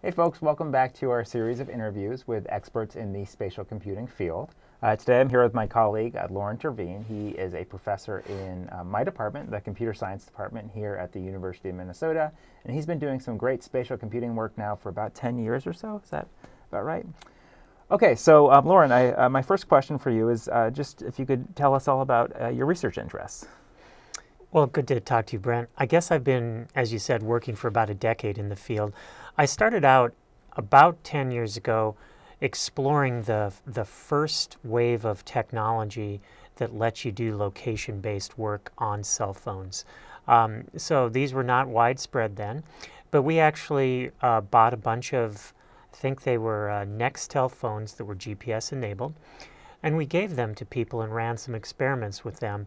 Hey folks, welcome back to our series of interviews with experts in the spatial computing field. Today I'm here with my colleague, Loren Terveen. He is a professor in my department, the computer science department here at the University of Minnesota, and he's been doing some great spatial computing work now for about 10 years or so. Is that about right? Okay, so Loren, my first question for you is just if you could tell us all about your research interests. Well, good to talk to you, Brent. I guess I've been, as you said, working for about a decade in the field. I started out about 10 years ago exploring the first wave of technology that lets you do location-based work on cell phones. So these were not widespread then, but we actually bought a bunch of, I think they were Nextel phones that were GPS enabled, and we gave them to people and ran some experiments with them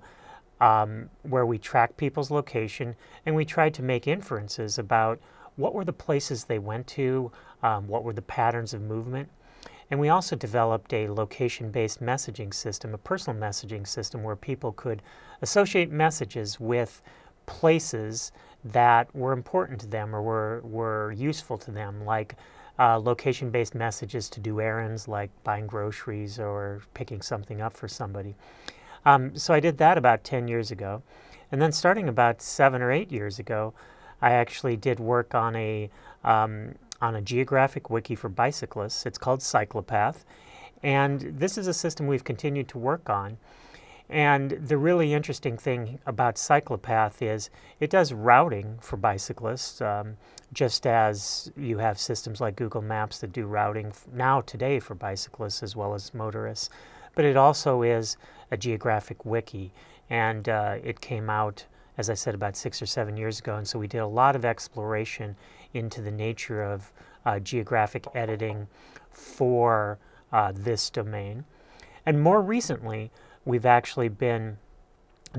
where we tracked people's location and we tried to make inferences about what were the places they went to, what were the patterns of movement. And we also developed a location-based messaging system, a personal messaging system where people could associate messages with places that were important to them or were useful to them, like location-based messages to do errands like buying groceries or picking something up for somebody. So I did that about 10 years ago. And then starting about 7 or 8 years ago, I actually did work on a geographic wiki for bicyclists. It's called Cyclopath. And this is a system we've continued to work on. And the really interesting thing about Cyclopath is it does routing for bicyclists, just as you have systems like Google Maps that do routing now today for bicyclists as well as motorists. But it also is a geographic wiki, and it came out, as I said, about 6 or 7 years ago, and so we did a lot of exploration into the nature of geographic editing for this domain. And more recently, we've actually been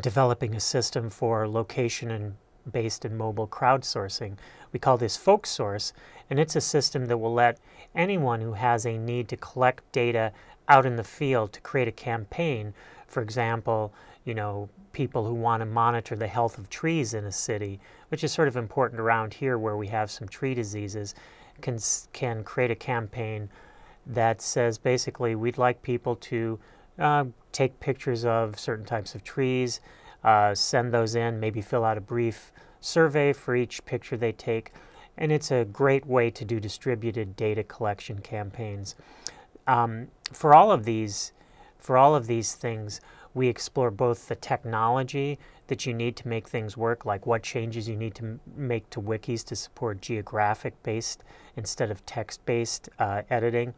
developing a system for location and based in mobile crowdsourcing. We call this FolkSource, and it's a system that will let anyone who has a need to collect data out in the field to create a campaign. For example, people who want to monitor the health of trees in a city, which is sort of important around here where we have some tree diseases, can create a campaign that says basically we'd like people to take pictures of certain types of trees, send those in, maybe fill out a brief survey for each picture they take, and it's a great way to do distributed data collection campaigns. For all of these things, we explore both the technology that you need to make things work, like what changes you need to make to wikis to support geographic-based instead of text-based editing,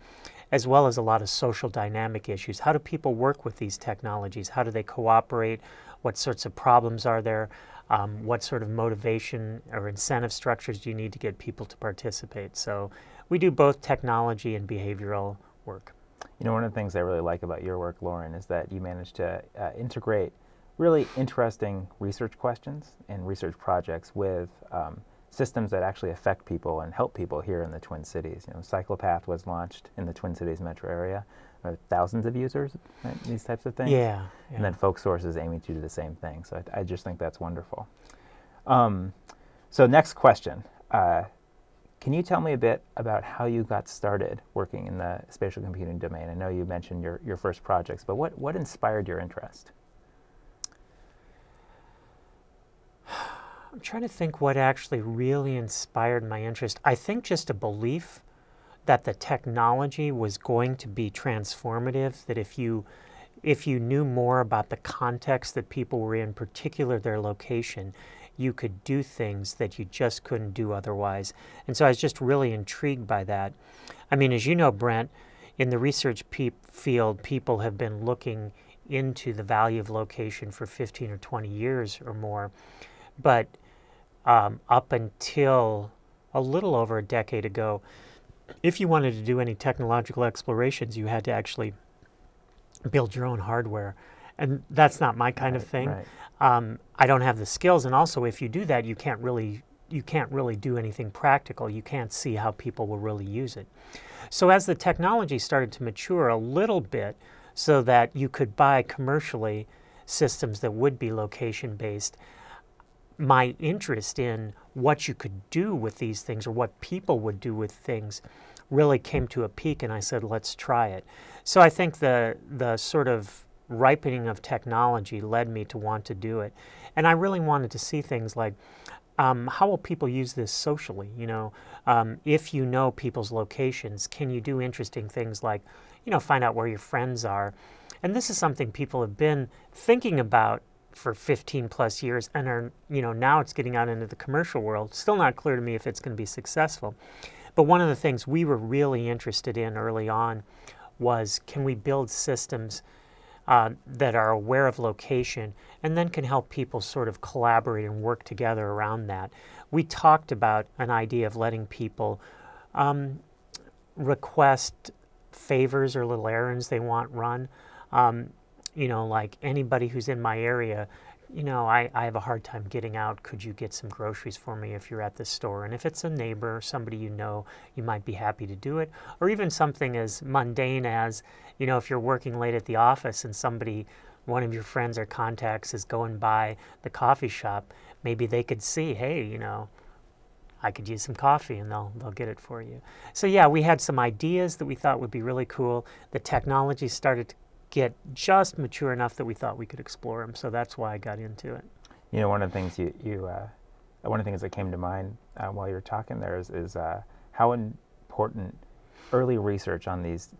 as well as a lot of social dynamic issues. How do people work with these technologies? How do they cooperate? What sorts of problems are there? What sort of motivation or incentive structures do you need to get people to participate? So we do both technology and behavioral work. One of the things I really like about your work, Loren, is that you managed to integrate really interesting research questions and research projects with systems that actually affect people and help people here in the Twin Cities. Cyclopath was launched in the Twin Cities metro area, thousands of users, right? These types of things. Yeah. And then FolkSource is aiming to do the same thing. So I just think that's wonderful. So next question. Can you tell me a bit about how you got started working in the spatial computing domain? I know you mentioned your first projects, but what inspired your interest? I'm trying to think what actually really inspired my interest. I think just a belief that the technology was going to be transformative, that if you knew more about the context that people were in, particular their location, you could do things that you just couldn't do otherwise. And so I was just really intrigued by that. I mean, as you know, Brent, in the research field, people have been looking into the value of location for 15 or 20 years or more. But up until a little over a decade ago, if you wanted to do any technological explorations, you had to actually build your own hardware. And that's not my kind of thing. Right. I don't have the skills, and also if you do that, you can't really do anything practical. You can't see how people will really use it. So as the technology started to mature a little bit so that you could buy commercially systems that would be location-based, my interest in what you could do with these things or what people would do with things really came to a peak, and I said, let's try it. So I think the sort of ripening of technology led me to want to do it. And I really wanted to see things like, how will people use this socially? You know, if you know people's locations, can you do interesting things like, you know, find out where your friends are? And this is something people have been thinking about for 15 plus years and are, you know, now it's getting out into the commercial world. Still not clear to me if it's going to be successful. But one of the things we were really interested in early on was, can we build systems that are aware of location and then can help people sort of collaborate and work together around that. We talked about an idea of letting people request favors or little errands they want run. You know, like anybody who's in my area, you know, I have a hard time getting out. Could you get some groceries for me if you're at the store? And if it's a neighbor or somebody you know, you might be happy to do it. Or even something as mundane as, you know, if you're working late at the office and somebody, one of your friends or contacts is going by the coffee shop, maybe they could see, hey, you know, I could use some coffee, and they'll get it for you. So yeah, we had some ideas that we thought would be really cool. The technology started to get just mature enough that we thought we could explore them. So that's why I got into it. You know, one of the things one of the things that came to mind while you were talking there is how important early research on these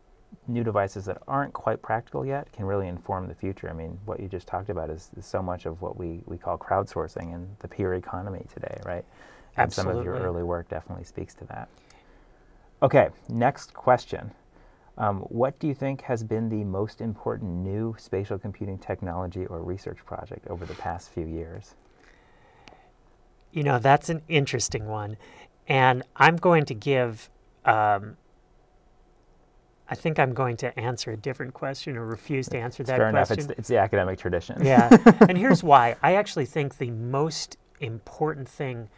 new devices that aren't quite practical yet can really inform the future. I mean, what you just talked about is so much of what we call crowdsourcing and the peer economy today, right? And Absolutely. some of your early work definitely speaks to that. Okay, next question. What do you think has been the most important new spatial computing technology or research project over the past few years? You know, that's an interesting one. And I'm going to give, I think I'm going to answer a different question or refuse to answer that Fair question. enough, it's the academic tradition. Yeah, and here's why. I actually think the most important thing,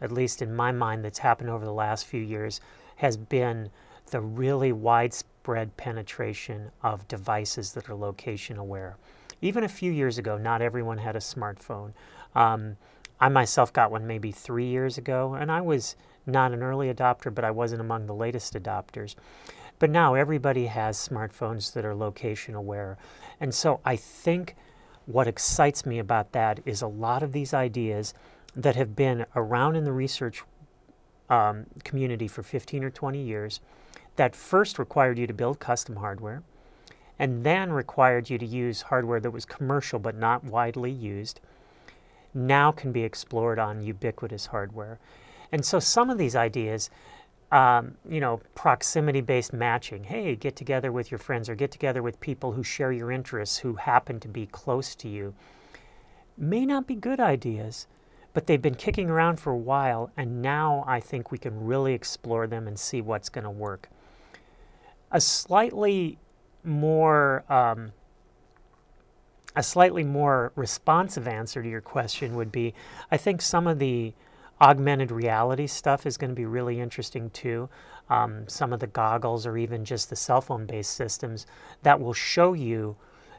at least in my mind, that's happened over the last few years has been the really widespread penetration of devices that are location aware. Even a few years ago, not everyone had a smartphone. I myself got one maybe 3 years ago, and I was not an early adopter, but I wasn't among the latest adopters. But now everybody has smartphones that are location aware. And so I think what excites me about that is a lot of these ideas that have been around in the research community for 15 or 20 years that first required you to build custom hardware and then required you to use hardware that was commercial but not widely used, now can be explored on ubiquitous hardware. And so some of these ideas, you know, proximity-based matching, hey, get together with your friends or get together with people who share your interests, who happen to be close to you, may not be good ideas, but they've been kicking around for a while, and now I think we can really explore them and see what's going to work. A slightly more responsive answer to your question would be, I think some of the augmented reality stuff is going to be really interesting too. Some of the goggles or even just the cell phone based systems that will show you,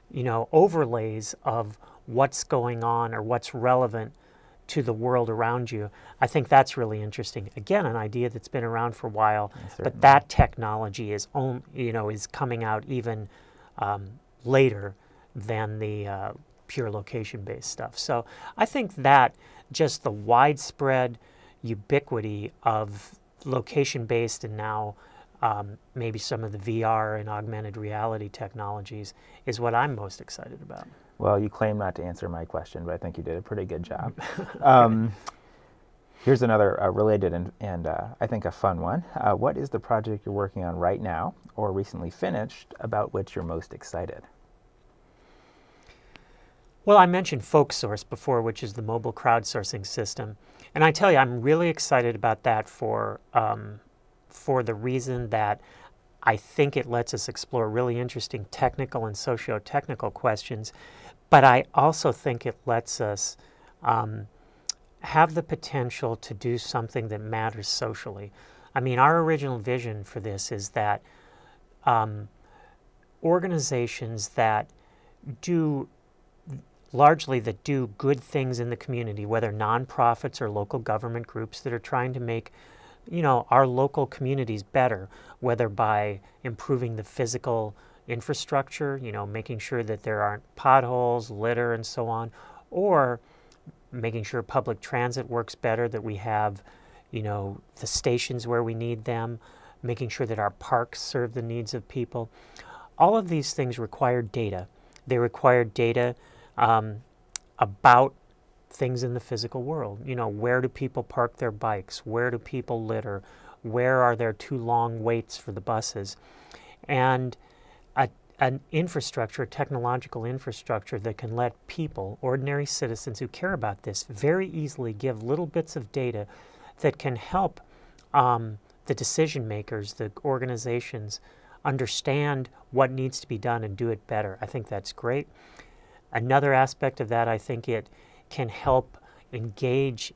you know, overlays of what's going on or what's relevant to the world around you. I think that's really interesting. Again, an idea that's been around for a while, but that technology is is coming out even later than the pure location-based stuff. So I think that just the widespread ubiquity of location-based and now maybe some of the VR and augmented reality technologies is what I'm most excited about. Well, you claim not to answer my question, but I think you did a pretty good job. Here's another related and I think a fun one. What is the project you're working on right now or recently finished about which you're most excited? Well, I mentioned FolkSource before, which is the mobile crowdsourcing system. And I tell you, I'm really excited about that for the reason that I think it lets us explore really interesting technical and socio-technical questions. But I also think it lets us have the potential to do something that matters socially. I mean, our original vision for this is that organizations that do largely that do good things in the community, whether nonprofits or local government groups that are trying to make, our local communities better, whether by improving the physical infrastructure, making sure that there aren't potholes, litter, and so on, or making sure public transit works better, that we have, the stations where we need them, making sure that our parks serve the needs of people. All of these things require data. They require data about things in the physical world. Where do people park their bikes? Where do people litter? Where are there too long waits for the buses? And an infrastructure, a technological infrastructure that can let people, ordinary citizens who care about this, very easily give little bits of data that can help the decision makers, the organizations, understand what needs to be done and do it better. I think that's great. Another aspect of that, I think it can help engage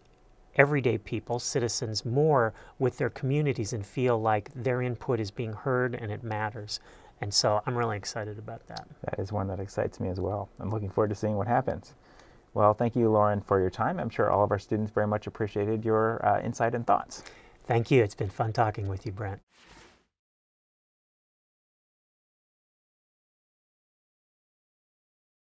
everyday people, citizens, more with their communities and feel like their input is being heard and it matters. And so I'm really excited about that. That is one that excites me as well. I'm looking forward to seeing what happens. Well, thank you, Loren, for your time. I'm sure all of our students very much appreciated your insight and thoughts. Thank you. It's been fun talking with you, Brent.